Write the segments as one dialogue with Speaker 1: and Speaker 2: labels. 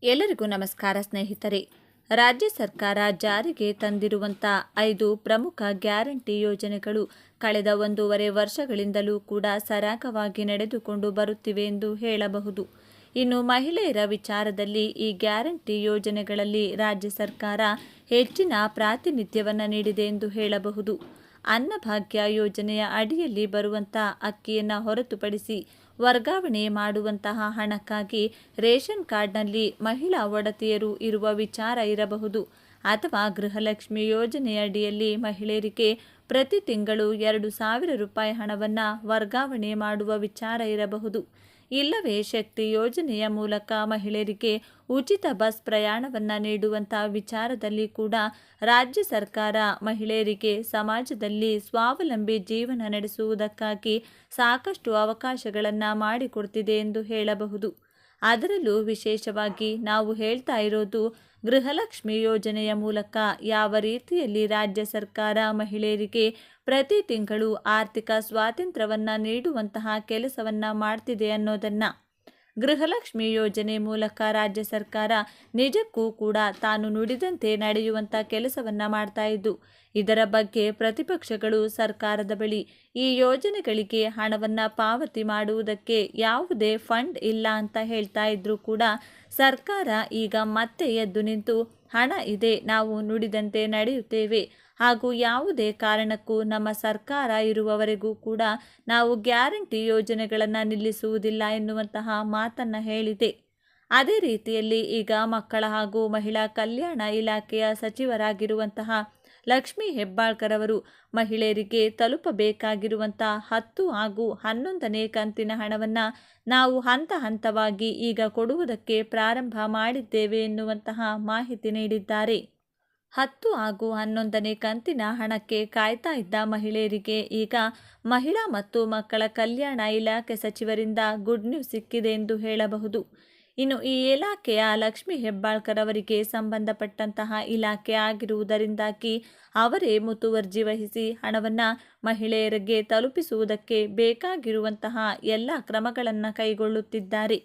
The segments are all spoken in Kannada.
Speaker 1: ಎಲ್ಲರಿಗೂ ನಮಸ್ಕಾರ ಸ್ನೇಹಿತರೆ. ರಾಜ್ಯ ಸರ್ಕಾರ ಜಾರಿಗೆ ತಂದಿರುವಂಥ 5 ಪ್ರಮುಖ ಗ್ಯಾರಂಟಿ ಯೋಜನೆಗಳು ಕಳೆದ 1.5 ವರ್ಷಗಳಿಂದಲೂ ಕೂಡ ಸರಾಗವಾಗಿ ನಡೆದುಕೊಂಡು ಬರುತ್ತಿವೆ ಎಂದು ಹೇಳಬಹುದು. ಇನ್ನು ಮಹಿಳೆಯರ ವಿಚಾರದಲ್ಲಿ ಈ ಗ್ಯಾರಂಟಿ ಯೋಜನೆಗಳಲ್ಲಿ ರಾಜ್ಯ ಸರ್ಕಾರ ಹೆಚ್ಚಿನ ಪ್ರಾತಿನಿಧ್ಯವನ್ನು ನೀಡಿದೆ ಎಂದು ಹೇಳಬಹುದು. ಅನ್ನಭಾಗ್ಯ ಯೋಜನೆಯ ಅಡಿಯಲ್ಲಿ ಬರುವಂಥ ಅಕ್ಕಿಯನ್ನು ಹೊರತುಪಡಿಸಿ ವರ್ಗಾವಣೆ ಮಾಡುವಂತಹ ಹಣಕ್ಕಾಗಿ ರೇಷನ್ ಕಾರ್ಡ್ನಲ್ಲಿ ಮಹಿಳಾ ಒಡತಿಯರು ಇರುವ ವಿಚಾರ ಇರಬಹುದು, ಅಥವಾ ಗೃಹಲಕ್ಷ್ಮಿ ಯೋಜನೆಯಡಿಯಲ್ಲಿ ಮಹಿಳೆಯರಿಗೆ ಪ್ರತಿ ತಿಂಗಳು 2,000 ರೂಪಾಯಿ ಹಣವನ್ನು ವರ್ಗಾವಣೆ ಮಾಡುವ ವಿಚಾರ ಇರಬಹುದು. ಇಲ್ಲವೇ ಶಕ್ತಿ ಯೋಜನೆಯ ಮೂಲಕ ಮಹಿಳೆಯರಿಗೆ ಉಚಿತ ಬಸ್ ಪ್ರಯಾಣವನ್ನು ನೀಡುವಂಥ ವಿಚಾರದಲ್ಲಿ ಕೂಡ ರಾಜ್ಯ ಸರ್ಕಾರ ಮಹಿಳೆಯರಿಗೆ ಸಮಾಜದಲ್ಲಿ ಸ್ವಾವಲಂಬಿ ಜೀವನ ನಡೆಸುವುದಕ್ಕಾಗಿ ಸಾಕಷ್ಟು ಅವಕಾಶಗಳನ್ನು ಮಾಡಿಕೊಡ್ತಿದೆ ಎಂದು ಹೇಳಬಹುದು. ಅದರಲ್ಲೂ ವಿಶೇಷವಾಗಿ ನಾವು ಹೇಳ್ತಾ ಇರೋದು ಗೃಹಲಕ್ಷ್ಮಿ ಯೋಜನೆಯ ಮೂಲಕ ಯಾವ ರೀತಿಯಲ್ಲಿ ರಾಜ್ಯ ಸರ್ಕಾರ ಮಹಿಳೆಯರಿಗೆ ಪ್ರತಿ ತಿಂಗಳು ಆರ್ಥಿಕ ಸ್ವಾತಂತ್ರ್ಯವನ್ನು ನೀಡುವಂತಹ ಕೆಲಸವನ್ನು ಮಾಡ್ತಿದೆ ಅನ್ನೋದನ್ನು. ಗೃಹಲಕ್ಷ್ಮಿ ಯೋಜನೆ ಮೂಲಕ ರಾಜ್ಯ ಸರ್ಕಾರ ನಿಜಕ್ಕೂ ಕೂಡ ತಾನು ನುಡಿದಂತೆ ನಡೆಯುವಂಥ ಕೆಲಸವನ್ನು ಮಾಡ್ತಾ ಇದ್ದು, ಇದರ ಬಗ್ಗೆ ಪ್ರತಿಪಕ್ಷಗಳು ಸರ್ಕಾರದ ಬಳಿ ಈ ಯೋಜನೆಗಳಿಗೆ ಹಣವನ್ನು ಪಾವತಿ ಮಾಡುವುದಕ್ಕೆ ಯಾವುದೇ ಫಂಡ್ ಇಲ್ಲ ಅಂತ ಹೇಳ್ತಾ ಇದ್ರೂ ಕೂಡ ಸರ್ಕಾರ ಈಗ ಮತ್ತೆ ಎದ್ದು ನಿಂತು ಹಣ ಇದೆ, ನಾವು ನುಡಿದಂತೆ ನಡೆಯುತ್ತೇವೆ, ಹಾಗೂ ಯಾವುದೇ ಕಾರಣಕ್ಕೂ ನಮ್ಮ ಸರ್ಕಾರ ಇರುವವರೆಗೂ ಕೂಡ ನಾವು ಗ್ಯಾರಂಟಿ ಯೋಜನೆಗಳನ್ನು ನಿಲ್ಲಿಸುವುದಿಲ್ಲ ಎನ್ನುವಂತಹ ಮಾತನ್ನು ಹೇಳಿದೆ. ಅದೇ ರೀತಿಯಲ್ಲಿ ಈಗ ಮಕ್ಕಳ ಹಾಗೂ ಮಹಿಳಾ ಕಲ್ಯಾಣ ಇಲಾಖೆಯ ಸಚಿವರಾಗಿರುವಂತಹ ಲಕ್ಷ್ಮೀ ಹೆಬ್ಬಾಳ್ಕರ್ ಅವರು ಮಹಿಳೆಯರಿಗೆ ತಲುಪಬೇಕಾಗಿರುವಂಥ 10 ಹಾಗೂ 11ನೇ ಕಂತಿನ ಹಣವನ್ನು ನಾವು ಹಂತ ಹಂತವಾಗಿ ಈಗ ಕೊಡುವುದಕ್ಕೆ ಪ್ರಾರಂಭ ಮಾಡಿದ್ದೇವೆ ಎನ್ನುವಂತಹ ಮಾಹಿತಿ ನೀಡಿದ್ದಾರೆ. 10 ಹಾಗೂ 11ನೇ ಕಂತಿನ ಹಣಕ್ಕೆ ಕಾಯ್ತಾ ಇದ್ದ ಮಹಿಳೆಯರಿಗೆ ಈಗ ಮಹಿಳಾ ಮತ್ತು ಮಕ್ಕಳ ಕಲ್ಯಾಣ ಇಲಾಖೆ ಸಚಿವರಿಂದ ಗುಡ್ ನ್ಯೂಸ್ ಸಿಕ್ಕಿದೆ ಎಂದು ಹೇಳಬಹುದು. ಇನ್ನು ಈ ಇಲಾಖೆಯ ಲಕ್ಷ್ಮೀ ಹೆಬ್ಬಾಳ್ಕರ್ ಅವರಿಗೆ ಸಂಬಂಧಪಟ್ಟಂತಹ ಇಲಾಖೆ ಆಗಿರುವುದರಿಂದಾಗಿ ಅವರೇ ಮುತುವರ್ಜಿ ವಹಿಸಿ ಹಣವನ್ನು ಮಹಿಳೆಯರಿಗೆ ತಲುಪಿಸುವುದಕ್ಕೆ ಬೇಕಾಗಿರುವಂತಹ ಎಲ್ಲ ಕ್ರಮಗಳನ್ನು ಕೈಗೊಳ್ಳುತ್ತಿದ್ದಾರೆ.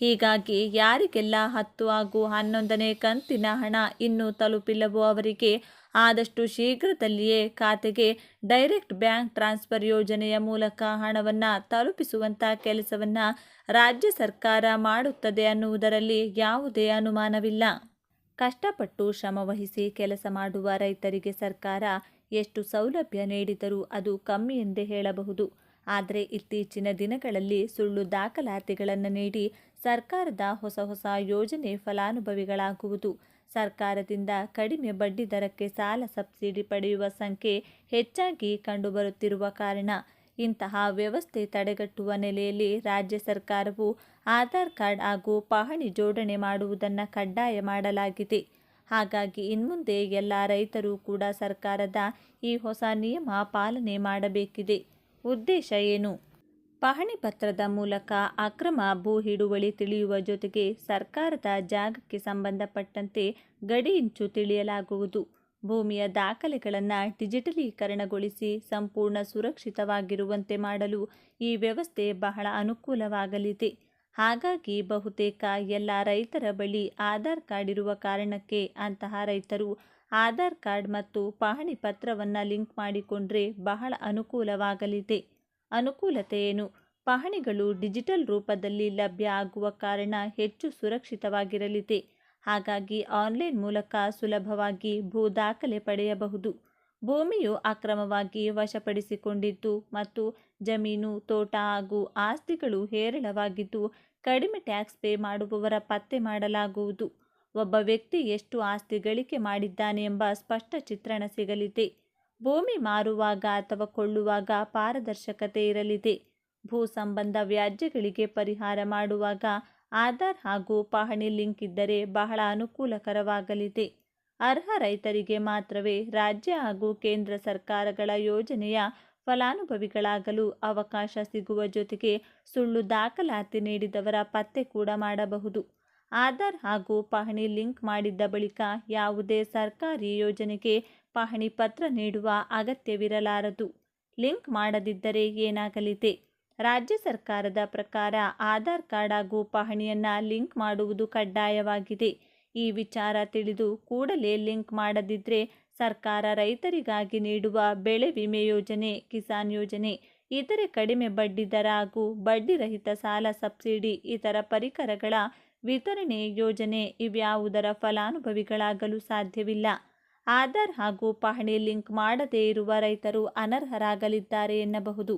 Speaker 1: ಹೀಗಾಗಿ ಯಾರಿಗೆಲ್ಲ 10 ಹಾಗೂ 11ನೇ ಕಂತಿನ ಹಣ ಇನ್ನೂ ತಲುಪಿಲ್ಲವೋ ಅವರಿಗೆ ಆದಷ್ಟು ಶೀಘ್ರದಲ್ಲಿಯೇ ಖಾತೆಗೆ ಡೈರೆಕ್ಟ್ ಬ್ಯಾಂಕ್ ಟ್ರಾನ್ಸ್ಫರ್ ಯೋಜನೆಯ ಮೂಲಕ ಹಣವನ್ನು ತಲುಪಿಸುವಂಥ ಕೆಲಸವನ್ನು ರಾಜ್ಯ ಸರ್ಕಾರ ಮಾಡುತ್ತದೆ ಅನ್ನುವುದರಲ್ಲಿ ಯಾವುದೇ ಅನುಮಾನವಿಲ್ಲ. ಕಷ್ಟಪಟ್ಟು ಶ್ರಮವಹಿಸಿ ಕೆಲಸ ಮಾಡುವ ರೈತರಿಗೆ ಸರ್ಕಾರ ಎಷ್ಟು ಸೌಲಭ್ಯ ನೀಡಿದರೂ ಅದು ಕಮ್ಮಿ ಎಂದೇ ಹೇಳಬಹುದು. ಆದರೆ ಇತ್ತೀಚಿನ ದಿನಗಳಲ್ಲಿ ಸುಳ್ಳು ದಾಖಲಾತಿಗಳನ್ನು ನೀಡಿ ಸರ್ಕಾರದ ಹೊಸ ಯೋಜನೆ ಫಲಾನುಭವಿಗಳಾಗುವುದು, ಸರ್ಕಾರದಿಂದ ಕಡಿಮೆ ಬಡ್ಡಿ ದರಕ್ಕೆ ಸಾಲ ಸಬ್ಸಿಡಿ ಪಡೆಯುವ ಸಂಖ್ಯೆ ಹೆಚ್ಚಾಗಿ ಕಂಡುಬರುತ್ತಿರುವ ಕಾರಣ ಇಂತಹ ವ್ಯವಸ್ಥೆ ತಡೆಗಟ್ಟುವ ನೆಲೆಯಲ್ಲಿ ರಾಜ್ಯ ಸರ್ಕಾರವು ಆಧಾರ್ ಕಾರ್ಡ್ ಹಾಗೂ ಪಹಣಿ ಜೋಡಣೆ ಮಾಡುವುದನ್ನು ಕಡ್ಡಾಯ ಮಾಡಲಾಗಿದೆ. ಹಾಗಾಗಿ ಇನ್ಮುಂದೆ ಎಲ್ಲ ರೈತರು ಕೂಡ ಸರ್ಕಾರದ ಈ ಹೊಸ ನಿಯಮ ಪಾಲನೆ ಮಾಡಬೇಕಿದೆ. ಉದ್ದೇಶ ಏನು? ಪಹಣಿ ಪತ್ರದ ಮೂಲಕ ಅಕ್ರಮ ಭೂ ಹಿಡುವಳಿ ತಿಳಿಯುವ ಜೊತೆಗೆ ಸರ್ಕಾರದ ಜಾಗಕ್ಕೆ ಸಂಬಂಧಪಟ್ಟಂತೆ ಗಡಿ ಇಂಚು ತಿಳಿಯಲಾಗುವುದು. ಭೂಮಿಯ ದಾಖಲೆಗಳನ್ನು ಡಿಜಿಟಲೀಕರಣಗೊಳಿಸಿ ಸಂಪೂರ್ಣ ಸುರಕ್ಷಿತವಾಗಿರುವಂತೆ ಮಾಡಲು ಈ ವ್ಯವಸ್ಥೆ ಬಹಳ ಅನುಕೂಲವಾಗಲಿದೆ. ಹಾಗಾಗಿ ಬಹುತೇಕ ಎಲ್ಲ ರೈತರ ಬಳಿ ಆಧಾರ್ ಕಾರ್ಡ್ ಇರುವ ಕಾರಣಕ್ಕೆ ಅಂತಹ ರೈತರು ಆಧಾರ್ ಕಾರ್ಡ್ ಮತ್ತು ಪಹಣಿ ಪತ್ರವನ್ನು ಲಿಂಕ್ ಮಾಡಿಕೊಂಡ್ರೆ ಬಹಳ ಅನುಕೂಲವಾಗಲಿದೆ. ಅನುಕೂಲತೆ ಏನು? ಪಹಣಿಗಳು ಡಿಜಿಟಲ್ ರೂಪದಲ್ಲಿ ಲಭ್ಯ ಆಗುವ ಕಾರಣ ಹೆಚ್ಚು ಸುರಕ್ಷಿತವಾಗಿರಲಿದೆ. ಹಾಗಾಗಿ ಆನ್ಲೈನ್ ಮೂಲಕ ಸುಲಭವಾಗಿ ಭೂ ದಾಖಲೆ ಪಡೆಯಬಹುದು. ಭೂಮಿಯು ಅಕ್ರಮವಾಗಿ ವಶಪಡಿಸಿಕೊಂಡಿದ್ದು ಮತ್ತು ಜಮೀನು, ತೋಟ ಹಾಗೂ ಆಸ್ತಿಗಳು ಹೇರಳವಾಗಿದ್ದು ಕಡಿಮೆ ಟ್ಯಾಕ್ಸ್ ಪೇ ಮಾಡುವವರ ಪತ್ತೆ ಮಾಡಲಾಗುವುದು. ಒಬ್ಬ ವ್ಯಕ್ತಿ ಎಷ್ಟು ಆಸ್ತಿ ಗಳಿಕೆ ಮಾಡಿದ್ದಾನೆ ಎಂಬ ಸ್ಪಷ್ಟ ಚಿತ್ರಣ ಸಿಗಲಿದೆ. ಭೂಮಿ ಮಾರುವಾಗ ಅಥವಾ ಕೊಳ್ಳುವಾಗ ಪಾರದರ್ಶಕತೆ ಇರಲಿದೆ. ಭೂ ಸಂಬಂಧ ವ್ಯಾಜ್ಯಗಳಿಗೆ ಪರಿಹಾರ ಮಾಡುವಾಗ ಆಧಾರ್ ಹಾಗೂ ಪಹಣಿ ಲಿಂಕ್ ಇದ್ದರೆ ಬಹಳ ಅನುಕೂಲಕರವಾಗಲಿದೆ. ಅರ್ಹ ರೈತರಿಗೆ ಮಾತ್ರವೇ ರಾಜ್ಯ ಹಾಗೂ ಕೇಂದ್ರ ಸರ್ಕಾರಗಳ ಯೋಜನೆಯ ಫಲಾನುಭವಿಗಳಾಗಲು ಅವಕಾಶ ಸಿಗುವ ಜೊತೆಗೆ ಸುಳ್ಳು ದಾಖಲಾತಿ ನೀಡಿದವರ ಪತ್ತೆ ಕೂಡ ಮಾಡಬಹುದು. ಆಧಾರ್ ಹಾಗೂ ಪಹಣಿ ಲಿಂಕ್ ಮಾಡಿದ್ದ ಬಳಿಕ ಯಾವುದೇ ಸರ್ಕಾರಿ ಯೋಜನೆಗೆ ಪಹಣಿ ಪತ್ರ ನೀಡುವ ಅಗತ್ಯವಿರಲಾರದು. ಲಿಂಕ್ ಮಾಡದಿದ್ದರೆ ಏನಾಗಲಿದೆ? ರಾಜ್ಯ ಸರ್ಕಾರದ ಪ್ರಕಾರ ಆಧಾರ್ ಕಾರ್ಡ್ ಹಾಗೂ ಪಹಣಿಯನ್ನು ಲಿಂಕ್ ಮಾಡುವುದು ಕಡ್ಡಾಯವಾಗಿದೆ. ಈ ವಿಚಾರ ತಿಳಿದು ಕೂಡಲೇ ಲಿಂಕ್ ಮಾಡದಿದ್ದರೆ ಸರ್ಕಾರ ರೈತರಿಗಾಗಿ ನೀಡುವ ಬೆಳೆ ವಿಮೆ ಯೋಜನೆ, ಕಿಸಾನ್ ಯೋಜನೆ, ಇತರೆ ಕಡಿಮೆ ಬಡ್ಡಿ ದರ ಹಾಗೂ ಬಡ್ಡಿರಹಿತ ಸಾಲ, ಸಬ್ಸಿಡಿ, ಇತರ ಪರಿಕರಗಳ ವಿತರಣೆ ಯೋಜನೆ ಇವ್ಯಾವುದರ ಫಲಾನುಭವಿಗಳಾಗಲು ಸಾಧ್ಯವಿಲ್ಲ. ಆಧಾರ್ ಹಾಗೂ ಪಹಣಿ ಲಿಂಕ್ ಮಾಡದೇ ಇರುವ ರೈತರು ಅನರ್ಹರಾಗಲಿದ್ದಾರೆ ಎನ್ನಬಹುದು.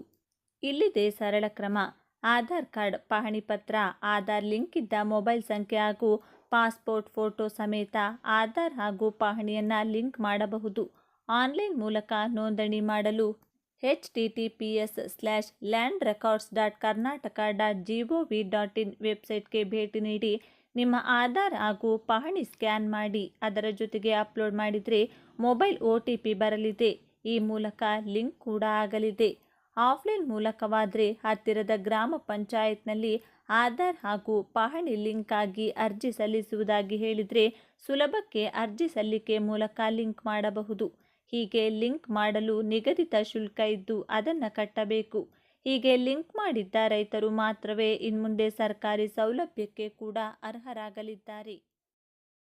Speaker 1: ಇಲ್ಲಿದೆ ಸರಳ ಕ್ರಮ. ಆಧಾರ್ ಕಾರ್ಡ್, ಪಹಣಿ ಪತ್ರ, ಆಧಾರ್ ಲಿಂಕ್ ಇದ್ದ ಮೊಬೈಲ್ ಸಂಖ್ಯೆ ಹಾಗೂ ಪಾಸ್ಪೋರ್ಟ್ ಫೋಟೋ ಸಮೇತ ಆಧಾರ್ ಹಾಗೂ ಪಹಣಿಯನ್ನು ಲಿಂಕ್ ಮಾಡಬಹುದು. ಆನ್ಲೈನ್ ಮೂಲಕ ನೋಂದಣಿ ಮಾಡಲು https://landrecords.karnataka.gov.in ವೆಬ್ಸೈಟ್ಗೆ ಭೇಟಿ ನೀಡಿ ನಿಮ್ಮ ಆಧಾರ್ ಹಾಗೂ ಪಹಣಿ ಸ್ಕ್ಯಾನ್ ಮಾಡಿ ಅದರ ಜೊತೆಗೆ ಅಪ್ಲೋಡ್ ಮಾಡಿದರೆ ಮೊಬೈಲ್ OTP ಬರಲಿದೆ. ಈ ಮೂಲಕ ಲಿಂಕ್ ಕೂಡ ಆಗಲಿದೆ. ಆಫ್ಲೈನ್ ಮೂಲಕವಾದರೆ ಹತ್ತಿರದ ಗ್ರಾಮ ಪಂಚಾಯತ್ನಲ್ಲಿ ಆಧಾರ್ ಹಾಗೂ ಪಹಣಿ ಲಿಂಕ್ ಆಗಿ ಅರ್ಜಿ ಸಲ್ಲಿಸುವುದಾಗಿ ಹೇಳಿದರೆ ಸುಲಭಕ್ಕೆ ಅರ್ಜಿ ಸಲ್ಲಿಕೆ ಮೂಲಕ ಲಿಂಕ್ ಮಾಡಬಹುದು. ಹೀಗೆ ಲಿಂಕ್ ಮಾಡಲು ನಿಗದಿತ ಶುಲ್ಕ ಇದ್ದು ಅದನ್ನು ಕಟ್ಟಬೇಕು. ಹೀಗೆ ಲಿಂಕ್ ಮಾಡಿದ್ದ ರೈತರು ಮಾತ್ರವೇ ಇನ್ಮುಂದೆ ಸರ್ಕಾರಿ ಸೌಲಭ್ಯಕ್ಕೆ ಕೂಡ ಅರ್ಹರಾಗಲಿದ್ದಾರೆ.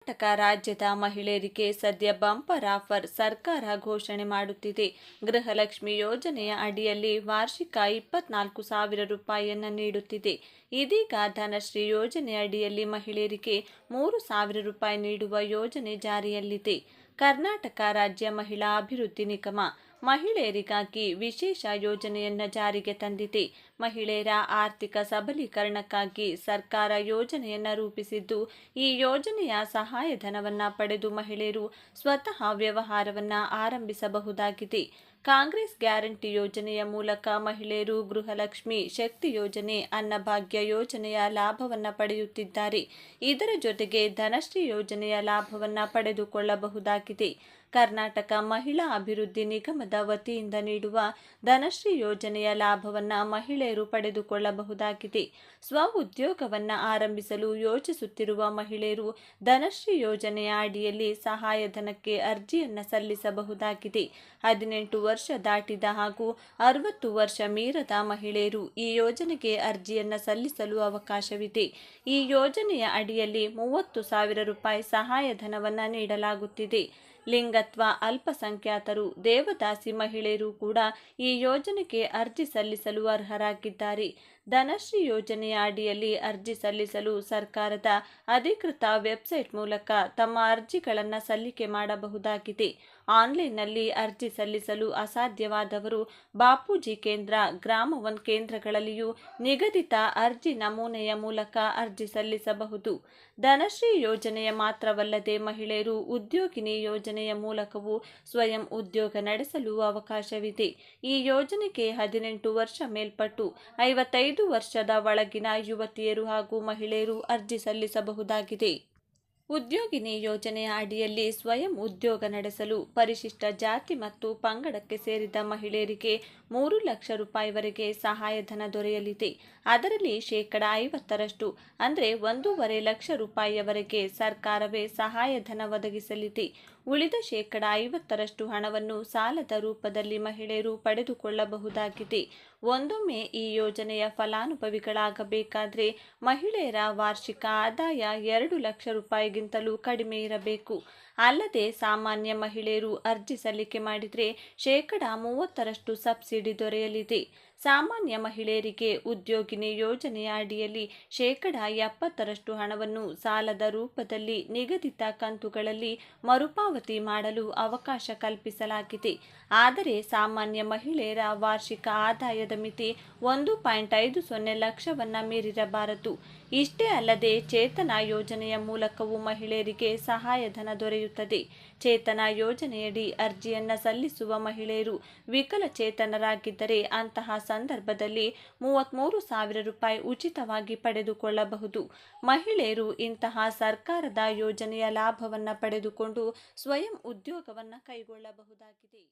Speaker 1: ಕರ್ನಾಟಕ ರಾಜ್ಯದ ಮಹಿಳೆಯರಿಗೆ ಸದ್ಯ ಬಂಪರ್ ಆಫರ್ ಸರ್ಕಾರ ಘೋಷಣೆ ಮಾಡುತ್ತಿದೆ. ಗೃಹಲಕ್ಷ್ಮಿ ಯೋಜನೆಯ ಅಡಿಯಲ್ಲಿ ವಾರ್ಷಿಕ 24,000 ರೂಪಾಯಿಯನ್ನು ನೀಡುತ್ತಿದೆ. ಇದೀಗ ಧನಶ್ರೀ ಯೋಜನೆ ಅಡಿಯಲ್ಲಿ ಮಹಿಳೆಯರಿಗೆ 3,000 ರೂಪಾಯಿ ನೀಡುವ ಯೋಜನೆ ಜಾರಿಯಲ್ಲಿದೆ. ಕರ್ನಾಟಕ ರಾಜ್ಯ ಮಹಿಳಾ ಅಭಿವೃದ್ಧಿ ನಿಗಮ ಮಹಿಳೆಯರಿಗಾಗಿ ವಿಶೇಷ ಯೋಜನೆಯನ್ನು ಜಾರಿಗೆ ತಂದಿದೆ. ಮಹಿಳೆಯರ ಆರ್ಥಿಕ ಸಬಲೀಕರಣಕ್ಕಾಗಿ ಸರ್ಕಾರ ಯೋಜನೆಯನ್ನು ರೂಪಿಸಿದ್ದು, ಈ ಯೋಜನೆಯ ಸಹಾಯಧನವನ್ನು ಪಡೆದು ಮಹಿಳೆಯರು ಸ್ವತಃ ವ್ಯವಹಾರವನ್ನು ಆರಂಭಿಸಬಹುದಾಗಿದೆ. ಕಾಂಗ್ರೆಸ್ ಗ್ಯಾರಂಟಿ ಯೋಜನೆಯ ಮೂಲಕ ಮಹಿಳೆಯರು ಗೃಹಲಕ್ಷ್ಮಿ, ಶಕ್ತಿ ಯೋಜನೆ, ಅನ್ನಭಾಗ್ಯ ಯೋಜನೆಯ ಲಾಭವನ್ನು ಪಡೆಯುತ್ತಿದ್ದಾರೆ. ಇದರ ಜೊತೆಗೆ ಧನಶ್ರೀ ಯೋಜನೆಯ ಲಾಭವನ್ನು ಪಡೆದುಕೊಳ್ಳಬಹುದಾಗಿದೆ. ಕರ್ನಾಟಕ ಮಹಿಳಾ ಅಭಿವೃದ್ಧಿ ನಿಗಮದ ವತಿಯಿಂದ ನೀಡುವ ಧನಶ್ರೀ ಯೋಜನೆಯ ಲಾಭವನ್ನು ಮಹಿಳೆಯರು ಪಡೆದುಕೊಳ್ಳಬಹುದಾಗಿದೆ. ಸ್ವ ಉದ್ಯೋಗವನ್ನು ಆರಂಭಿಸಲು ಯೋಚಿಸುತ್ತಿರುವ ಮಹಿಳೆಯರು ಧನಶ್ರೀ ಯೋಜನೆಯ ಅಡಿಯಲ್ಲಿ ಸಹಾಯಧನಕ್ಕೆ ಅರ್ಜಿಯನ್ನು ಸಲ್ಲಿಸಬಹುದಾಗಿದೆ. 18 ವರ್ಷ ದಾಟಿದ ಹಾಗೂ 60 ವರ್ಷ ಮೀರದ ಮಹಿಳೆಯರು ಈ ಯೋಜನೆಗೆ ಅರ್ಜಿಯನ್ನು ಸಲ್ಲಿಸಲು ಅವಕಾಶವಿದೆ. ಈ ಯೋಜನೆಯ ಅಡಿಯಲ್ಲಿ 30,000 ರೂಪಾಯಿ ಸಹಾಯಧನವನ್ನು ನೀಡಲಾಗುತ್ತಿದೆ. ಲಿಂಗತ್ವ ಅಲ್ಪಸಂಖ್ಯಾತರು, ದೇವದಾಸಿ ಮಹಿಳೆಯರು ಕೂಡ ಈ ಯೋಜನೆಗೆ ಅರ್ಜಿ ಸಲ್ಲಿಸಲು ಅರ್ಹರಾಗಿದ್ದಾರೆ. ಧನಶ್ರೀ ಯೋಜನೆಯ ಅಡಿಯಲ್ಲಿ ಅರ್ಜಿ ಸಲ್ಲಿಸಲು ಸರ್ಕಾರದ ಅಧಿಕೃತ ವೆಬ್ಸೈಟ್ ಮೂಲಕ ತಮ್ಮ ಅರ್ಜಿಗಳನ್ನು ಸಲ್ಲಿಕೆ ಮಾಡಬಹುದಾಗಿದೆ. ಆನ್ಲೈನ್ನಲ್ಲಿ ಅರ್ಜಿ ಸಲ್ಲಿಸಲು ಅಸಾಧ್ಯವಾದವರು ಬಾಪೂಜಿ ಕೇಂದ್ರ, ಗ್ರಾಮ 1 ಕೇಂದ್ರಗಳಲ್ಲಿಯೂ ನಿಗದಿತ ಅರ್ಜಿ ನಮೂನೆಯ ಮೂಲಕ ಅರ್ಜಿ ಸಲ್ಲಿಸಬಹುದು. ಧನಶ್ರೀ ಯೋಜನೆಯ ಮಾತ್ರವಲ್ಲದೆ ಮಹಿಳೆಯರು ಉದ್ಯೋಗಿನಿ ಯೋಜನೆಯ ಮೂಲಕವೂ ಸ್ವಯಂ ಉದ್ಯೋಗ ನಡೆಸಲು ಅವಕಾಶವಿದೆ. ಈ ಯೋಜನೆಗೆ 18 ವರ್ಷ ಮೇಲ್ಪಟ್ಟು 55 ವರ್ಷದ ಒಳಗಿನ ಯುವತಿಯರು ಹಾಗೂ ಮಹಿಳೆಯರು ಅರ್ಜಿ ಸಲ್ಲಿಸಬಹುದಾಗಿದೆ. ಉದ್ಯೋಗಿನಿ ಯೋಜನೆಯ ಅಡಿಯಲ್ಲಿ ಸ್ವಯಂ ಉದ್ಯೋಗ ನಡೆಸಲು ಪರಿಶಿಷ್ಟ ಜಾತಿ ಮತ್ತು ಪಂಗಡಕ್ಕೆ ಸೇರಿದ ಮಹಿಳೆಯರಿಗೆ 3 ಲಕ್ಷ ರೂಪಾಯಿವರೆಗೆ ಸಹಾಯಧನ ದೊರೆಯಲಿದೆ. ಅದರಲ್ಲಿ 50% ಅಂದರೆ 1.5 ಲಕ್ಷ ರೂಪಾಯಿಯವರೆಗೆ ಸರ್ಕಾರವೇ ಸಹಾಯಧನ ಒದಗಿಸಲಿದೆ. ಉಳಿದ 50% ಹಣವನ್ನು ಸಾಲದ ರೂಪದಲ್ಲಿ ಮಹಿಳೆಯರು ಪಡೆದುಕೊಳ್ಳಬಹುದಾಗಿದೆ. ಒಂದೊಮ್ಮೆ ಈ ಯೋಜನೆಯ ಫಲಾನುಭವಿಗಳಾಗಬೇಕಾದರೆ ಮಹಿಳೆಯರ ವಾರ್ಷಿಕ ಆದಾಯ 2 ಲಕ್ಷ ರೂಪಾಯಿಗಿಂತಲೂ ಕಡಿಮೆ ಇರಬೇಕು. ಅಲ್ಲದೆ ಸಾಮಾನ್ಯ ಮಹಿಳೆಯರು ಅರ್ಜಿ ಸಲ್ಲಿಕೆ ಮಾಡಿದರೆ 30% ಸಬ್ಸಿಡಿ ದೊರೆಯಲಿದೆ. ಸಾಮಾನ್ಯ ಮಹಿಳೆಯರಿಗೆ ಉದ್ಯೋಗಿನಿ ಯೋಜನೆಯ ಅಡಿಯಲ್ಲಿ 70% ಹಣವನ್ನು ಸಾಲದ ರೂಪದಲ್ಲಿ ನಿಗದಿತ ಕಂತುಗಳಲ್ಲಿ ಮರುಪಾವತಿ ಮಾಡಲು ಅವಕಾಶ ಕಲ್ಪಿಸಲಾಗಿದೆ. ಆದರೆ ಸಾಮಾನ್ಯ ಮಹಿಳೆಯರ ವಾರ್ಷಿಕ ಆದಾಯದ ಮಿತಿ 1.50 ಲಕ್ಷವನ್ನು ಮೀರಿರಬಾರದು. ಇಷ್ಟೇ ಅಲ್ಲದೆ ಚೇತನ ಯೋಜನೆಯ ಮೂಲಕವೂ ಮಹಿಳೆಯರಿಗೆ ಸಹಾಯಧನ ದೊರೆಯುತ್ತದೆ. ಚೇತನ ಯೋಜನೆಯಡಿ ಅರ್ಜಿಯನ್ನು ಸಲ್ಲಿಸುವ ಮಹಿಳೆಯರು ವಿಕಲಚೇತನರಾಗಿದ್ದರೆ ಅಂತಹ ಸಂದರ್ಭದಲ್ಲಿ 33,000 ರೂಪಾಯಿ ಉಚಿತವಾಗಿ ಪಡೆದುಕೊಳ್ಳಬಹುದು. ಮಹಿಳೆಯರು ಇಂತಹ ಸರ್ಕಾರದ ಯೋಜನೆಯ ಲಾಭವನ್ನು ಪಡೆದುಕೊಂಡು ಸ್ವಯಂ ಉದ್ಯೋಗವನ್ನು ಕೈಗೊಳ್ಳಬಹುದಾಗಿದೆ.